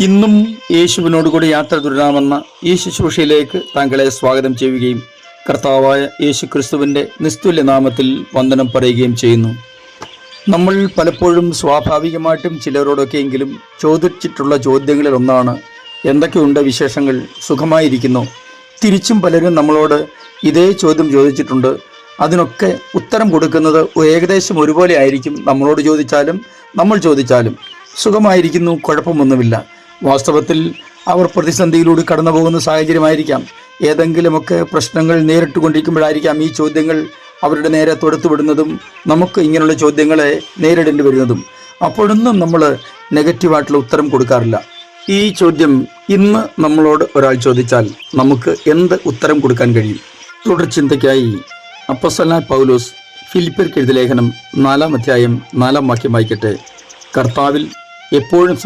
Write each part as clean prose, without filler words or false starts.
ഇന്നും യേശുവിനോട് കൂടി യാത്ര തുടരാമെന്ന ഈ ശുശ്രൂഷയിലേക്ക് താങ്കളെ സ്വാഗതം ചെയ്യുകയും കർത്താവായ യേശു ക്രിസ്തുവിൻ്റെ നിസ്തുല്യ നാമത്തിൽ വന്ദനം പറയുകയും ചെയ്യുന്നു. നമ്മൾ പലപ്പോഴും സ്വാഭാവികമായിട്ടും ചിലരോടൊക്കെയെങ്കിലും ചോദിച്ചിട്ടുള്ള ചോദ്യങ്ങളിൽ ഒന്നാണ്, എന്തൊക്കെയുണ്ട് വിശേഷങ്ങൾ, സുഖമായിരിക്കുന്നു? തിരിച്ചും പലരും നമ്മളോട് ഇതേ ചോദ്യം ചോദിച്ചിട്ടുണ്ട്. അതിനൊക്കെ ഉത്തരം കൊടുക്കുന്നത് ഏകദേശം ഒരുപോലെ ആയിരിക്കും. നമ്മളോട് ചോദിച്ചാലും നമ്മൾ ചോദിച്ചാലും സുഖമായിരിക്കുന്നു, കുഴപ്പമൊന്നുമില്ല. വാസ്തവത്തിൽ അവർ പ്രതിസന്ധിയിലൂടെ കടന്നു പോകുന്ന സാഹചര്യമായിരിക്കാം. ഏതെങ്കിലുമൊക്കെ പ്രശ്നങ്ങൾ നേരിട്ടുകൊണ്ടിരിക്കുമ്പോഴായിരിക്കാം ഈ ചോദ്യങ്ങൾ അവരുടെ നേരെ തൊടുത്തുവിടുന്നതും നമുക്ക് ഇങ്ങനെയുള്ള ചോദ്യങ്ങളെ നേരിടേണ്ടി വരുന്നതും. അപ്പോഴൊന്നും നമ്മൾ നെഗറ്റീവായിട്ടുള്ള ഉത്തരം കൊടുക്കാറില്ല. ഈ ചോദ്യം ഇന്ന് നമ്മളോട് ഒരാൾ ചോദിച്ചാൽ നമുക്ക് എന്ത് ഉത്തരം കൊടുക്കാൻ കഴിയും? തുടർ ചിന്തയ്ക്കായി അപ്പോസ്തലനായ പൗലോസ് ഫിലിപ്പിയർക്ക് എഴുതിയ ലേഖനം 4-ാം അധ്യായം 4-ാം വാക്യം വായിക്കട്ടെ. കർത്താവിൽ എപ്പോഴും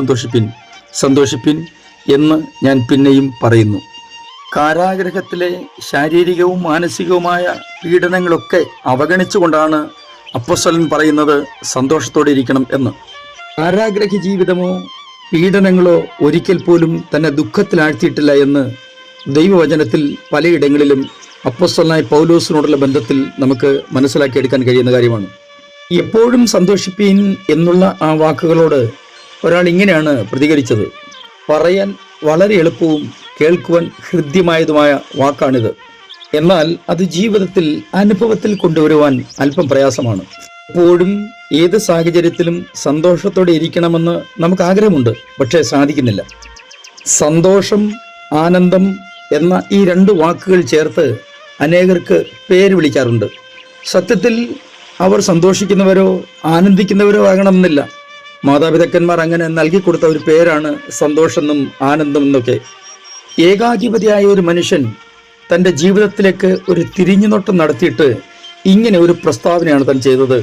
സന്തോഷിപ്പിൻ എന്ന് ഞാൻ പിന്നെയും പറയുന്നു. കാരാഗ്രഹത്തിലെ ശാരീരികവും മാനസികവുമായ പീഡനങ്ങളൊക്കെ അവഗണിച്ചുകൊണ്ടാണ് അപ്പോസ്തലൻ പറയുന്നത് സന്തോഷത്തോടെ ഇരിക്കണം എന്ന്. കാരാഗ്രഹ ജീവിതമോ പീഡനങ്ങളോ ഒരിക്കൽ പോലും തന്നെ ദുഃഖത്തിലാഴ്ത്തിയിട്ടില്ല എന്ന് ദൈവവചനത്തിൽ പലയിടങ്ങളിലും അപ്പോസ്തലനായ പൗലോസിനോടുള്ള ബന്ധത്തിൽ നമുക്ക് മനസ്സിലാക്കിയെടുക്കാൻ കഴിയുന്ന കാര്യമാണ്. എപ്പോഴും സന്തോഷിപ്പീൻ എന്നുള്ള ആ വാക്കുകളോട് ഒരാൾ ഇങ്ങനെയാണ് പ്രതികരിച്ചത്. പറയാൻ വളരെ എളുപ്പവും കേൾക്കുവാൻ ഹൃദ്യമായതുമായ വാക്കാണിത്. എന്നാൽ അത് ജീവിതത്തിൽ അനുഭവത്തിൽ കൊണ്ടുവരുവാൻ അല്പം പ്രയാസമാണ്. എപ്പോഴും ഏത് സാഹചര്യത്തിലും സന്തോഷത്തോടെ ഇരിക്കണമെന്ന് നമുക്ക് ആഗ്രഹമുണ്ട്, പക്ഷേ സാധിക്കുന്നില്ല. സന്തോഷം, ആനന്ദം എന്ന ഈ രണ്ട് വാക്കുകൾ ചേർത്ത് അനേകർക്ക് പേര് വിളിക്കാറുണ്ട്. സത്യത്തിൽ അവർ സന്തോഷിക്കുന്നവരോ ആനന്ദിക്കുന്നവരോ ആകണമെന്നില്ല. മാതാപിതാക്കന്മാർ അങ്ങനെ നൽകിക്കൊടുത്ത ഒരു പേരാണ് സന്തോഷമെന്നും ആനന്ദം എന്നൊക്കെ. ഏകാധിപതിയായ ഒരു മനുഷ്യൻ തൻ്റെ ജീവിതത്തിലേക്ക് ഒരു തിരിഞ്ഞുനോട്ടം നടത്തിയിട്ട് ഇങ്ങനെ ഒരു പ്രസ്താവനയാണ് താൻ ചെയ്തത്.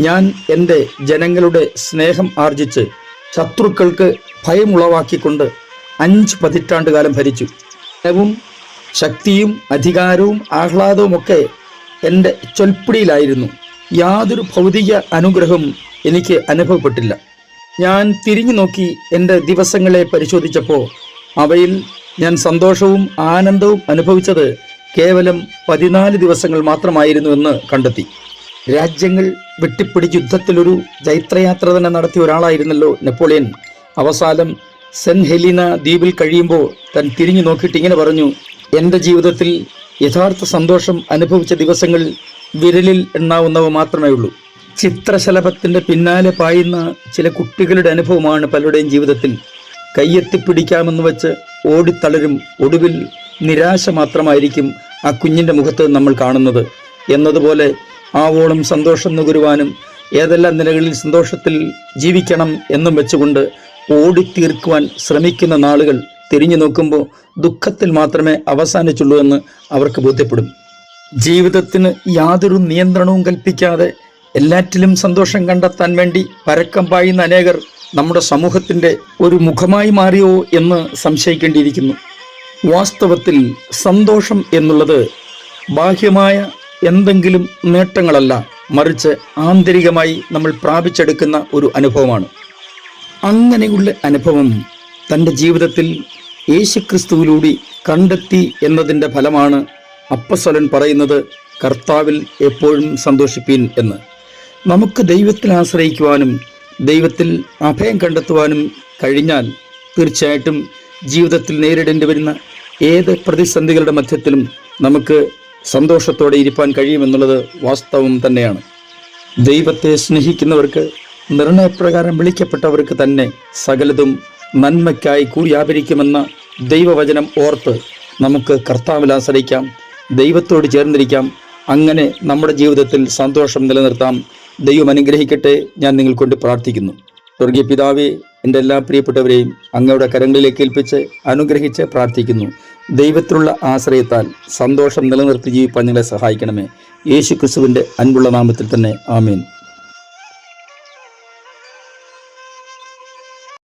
ഞാൻ എൻ്റെ ജനങ്ങളുടെ സ്നേഹം ആർജിച്ച് ശത്രുക്കൾക്ക് ഭയമുളവാക്കിക്കൊണ്ട് 5 പതിറ്റാണ്ട് കാലം ഭരിച്ചു. വും ശക്തിയും അധികാരവും ആഹ്ലാദവും ഒക്കെ എൻ്റെ ചൊൽപ്പിടിയിലായിരുന്നു. യാതൊരു ഭൗതിക അനുഗ്രഹവും എനിക്ക് അനുഭവപ്പെട്ടില്ല. ഞാൻ തിരിഞ്ഞു നോക്കി എൻ്റെ ദിവസങ്ങളെ പരിശോധിച്ചപ്പോൾ അവയിൽ ഞാൻ സന്തോഷവും ആനന്ദവും അനുഭവിച്ചത് കേവലം 14 ദിവസങ്ങൾ മാത്രമായിരുന്നുവെന്ന് കണ്ടെത്തി. രാജ്യങ്ങൾ വെട്ടിപ്പിടിച്ച് യുദ്ധത്തിലൊരു ജൈത്രയാത്ര തന്നെ നടത്തിയ ഒരാളായിരുന്നല്ലോ നെപ്പോളിയൻ. അവസാനം സെന്റ് ഹെലീന ദ്വീപിൽ കഴിയുമ്പോൾ താൻ തിരിഞ്ഞു നോക്കിയിട്ട് ഇങ്ങനെ പറഞ്ഞു, എൻ്റെ ജീവിതത്തിൽ യഥാർത്ഥ സന്തോഷം അനുഭവിച്ച ദിവസങ്ങൾ വിരലിൽ എണ്ണാവുന്നവ മാത്രമേ ഉള്ളൂ. ചിത്രശലഭത്തിൻ്റെ പിന്നാലെ പായുന്ന ചില കുട്ടികളുടെ അനുഭവമാണ് പലരുടെയും ജീവിതത്തിൽ. കയ്യെത്തിപ്പിടിക്കാമെന്ന് വെച്ച് ഓടിത്തളരും. ഒടുവിൽ നിരാശ മാത്രമായിരിക്കും ആ കുഞ്ഞിൻ്റെ മുഖത്ത് നമ്മൾ കാണുന്നത്. എന്നതുപോലെ ആവോളം സന്തോഷം നുകരുവാനും ഏതെല്ലാം നിലകളിൽ സന്തോഷത്തിൽ ജീവിക്കണം എന്നും വെച്ചുകൊണ്ട് ഓടിത്തീർക്കുവാൻ ശ്രമിക്കുന്ന നാളുകൾ തിരിഞ്ഞു നോക്കുമ്പോൾ ദുഃഖത്തിൽ മാത്രമേ അവസാനിച്ചുള്ളൂ എന്ന് അവർക്ക് ബോധ്യപ്പെടും. ജീവിതത്തിന് യാതൊരു നിയന്ത്രണവും കൽപ്പിക്കാതെ എല്ലാറ്റിലും സന്തോഷം കണ്ടെത്താൻ വേണ്ടി പരക്കം പായുന്ന അനേകർ നമ്മുടെ സമൂഹത്തിൻ്റെ ഒരു മുഖമായി മാറിയോ എന്ന് സംശയിക്കേണ്ടിയിരിക്കുന്നു. വാസ്തവത്തിൽ സന്തോഷം എന്നുള്ളത് ബാഹ്യമായ എന്തെങ്കിലും നേട്ടങ്ങളല്ല, മറിച്ച് ആന്തരികമായി നമ്മൾ പ്രാപിച്ചെടുക്കുന്ന ഒരു അനുഭവമാണ്. അങ്ങനെയുള്ള അനുഭവം തൻ്റെ ജീവിതത്തിൽ യേശുക്രിസ്തുവിലൂടെ കണ്ടെത്തി എന്നതിൻ്റെ ഫലമാണ് അപ്പോസ്തലൻ പറയുന്നത് കർത്താവിൽ എപ്പോഴും സന്തോഷിപ്പീൻ എന്ന്. നമുക്ക് ദൈവത്തിൽ ആശ്രയിക്കുവാനും ദൈവത്തിൽ അഭയം കണ്ടെത്തുവാനും കഴിഞ്ഞാൽ തീർച്ചയായിട്ടും ജീവിതത്തിൽ നേരിടേണ്ടി വരുന്ന ഏത് പ്രതിസന്ധികളുടെ മധ്യത്തിലും നമുക്ക് സന്തോഷത്തോടെ ഇരിപ്പാൻ കഴിയുമെന്നുള്ളത് വാസ്തവം തന്നെയാണ്. ദൈവത്തെ സ്നേഹിക്കുന്നവർക്ക്, നിർണയപ്രകാരം വിളിക്കപ്പെട്ടവർക്ക് തന്നെ സകലതും നന്മയ്ക്കായി കൂടിയാപരിക്കുമെന്ന ദൈവവചനം ഓർത്ത് നമുക്ക് കർത്താവിൽ ആശ്രയിക്കാം, ദൈവത്തോട് ചേർന്നിരിക്കാം. അങ്ങനെ നമ്മുടെ ജീവിതത്തിൽ സന്തോഷം നിലനിർത്താം. ദൈവം അനുഗ്രഹിക്കട്ടെ. ഞാൻ നിങ്ങൾക്ക് കൊണ്ട് പ്രാർത്ഥിക്കുന്നു. സ്വർഗീയ പിതാവേ, എൻ്റെ എല്ലാ പ്രിയപ്പെട്ടവരെയും അങ്ങയുടെ കരങ്ങളിലേക്ക് ഏൽപ്പിച്ച് അനുഗ്രഹിച്ച് പ്രാർത്ഥിക്കുന്നു. ദൈവത്തിലുള്ള ആശ്രയത്താൽ സന്തോഷം നിലനിർത്തി ജീവിപ്പാൻ നിങ്ങളെ സഹായിക്കണമേ. യേശു ക്രിസ്തുവിൻ്റെ അൻപുള്ള നാമത്തിൽ തന്നെ ആമേൻ.